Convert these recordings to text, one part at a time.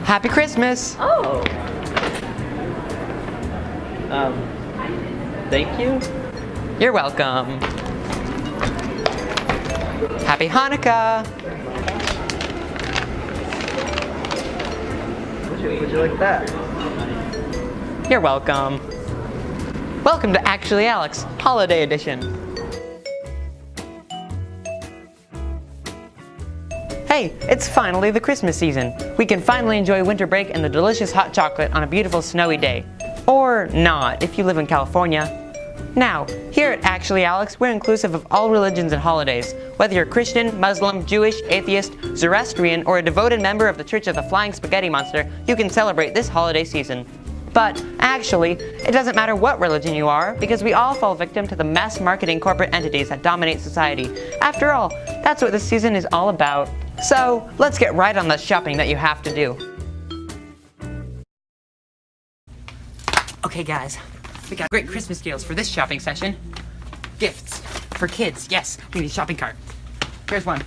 Happy Christmas! Oh. Thank you. You're welcome. Happy Hanukkah! Would you like that? You're welcome. Welcome to Actually Alex, Holiday Edition. Hey, it's finally the Christmas season. We can finally enjoy winter break and the delicious hot chocolate on a beautiful snowy day. Or not, if you live in California. Now, here at Actually Alex, we're inclusive of all religions and holidays. Whether you're Christian, Muslim, Jewish, atheist, Zoroastrian, or a devoted member of the Church of the Flying Spaghetti Monster, you can celebrate this holiday season. But actually, it doesn't matter what religion you are, because we all fall victim to the mass marketing corporate entities that dominate society. After all, that's what this season is all about. So, let's get right on the shopping that you have to do. Okay guys, we got great Christmas deals for this shopping session. Gifts for kids, yes, we need a shopping cart. Here's one.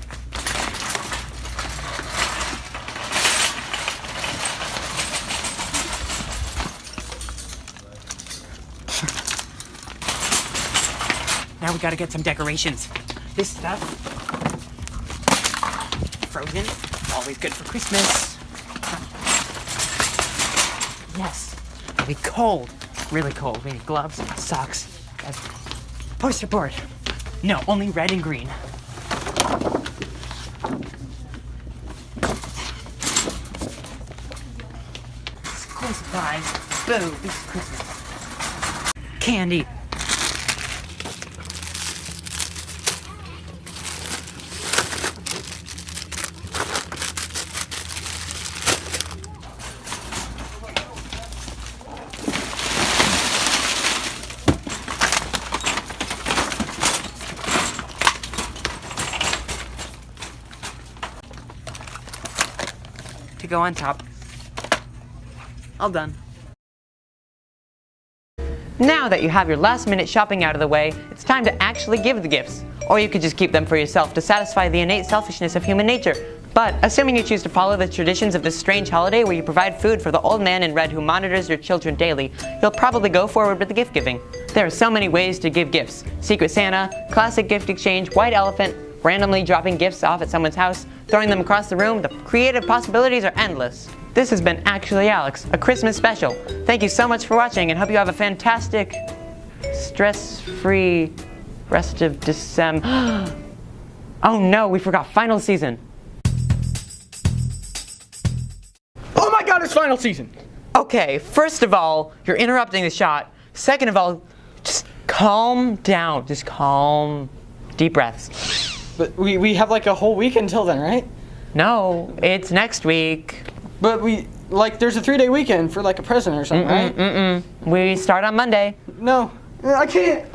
Now we gotta get some decorations. This stuff, frozen, always good for Christmas. Yes, it'll be cold, really cold. We need gloves, socks, a poster board. No, only red and green. School supplies, boom, this is Christmas. Candy. To go on top. All done. Now that you have your last minute shopping out of the way, it's time to actually give the gifts. Or you could just keep them for yourself to satisfy the innate selfishness of human nature. But assuming you choose to follow the traditions of this strange holiday where you provide food for the old man in red who monitors your children daily, you'll probably go forward with the gift giving. There are so many ways to give gifts. Secret Santa, classic gift exchange, white elephant, randomly dropping gifts off at someone's house, throwing them across the room. The creative possibilities are endless. This has been Actually Alex, a Christmas special. Thank you so much for watching and hope you have a fantastic, stress-free rest of December. Oh no, we forgot final season. Oh my god, it's final season! Okay, first of all, you're interrupting the shot. Second of all, just calm down. Just calm. Deep breaths. But we have like a whole week until then, right? No, it's next week. But there's a 3-day weekend for like a present or something, right? We start on Monday. No, I can't.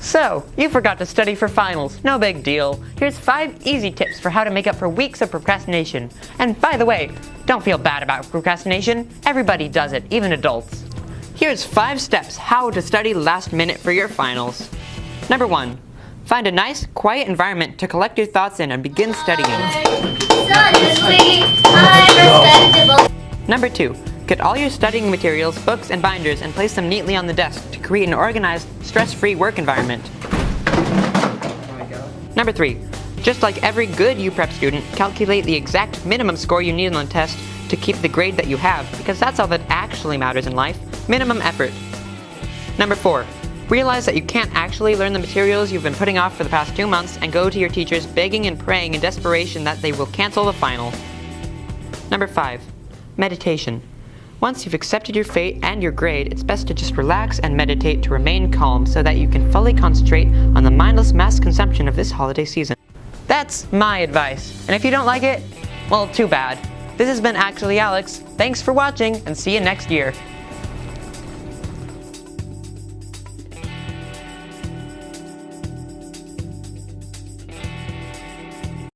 So, you forgot to study for finals. No big deal. Here's 5 easy tips for how to make up for weeks of procrastination. And by the way, don't feel bad about procrastination. Everybody does it, even adults. Here's 5 steps how to study last minute for your finals. Number 1. Find a nice, quiet environment to collect your thoughts in and begin studying. Suddenly, I'm respectable. Number 2. Get all your studying materials, books, and binders and place them neatly on the desk to create an organized, stress-free work environment. Number 3. Just like every good UPrep student, calculate the exact minimum score you need on the test to keep the grade that you have, because that's all that actually matters in life. Minimum effort. Number 4. Realize that you can't actually learn the materials you've been putting off for the past 2 months and go to your teachers begging and praying in desperation that they will cancel the final. Number 5. Meditation. Once you've accepted your fate and your grade, it's best to just relax and meditate to remain calm so that you can fully concentrate on the mindless mass consumption of this holiday season. That's my advice. And if you don't like it, well, too bad. This has been Actually Alex. Thanks for watching and see you next year.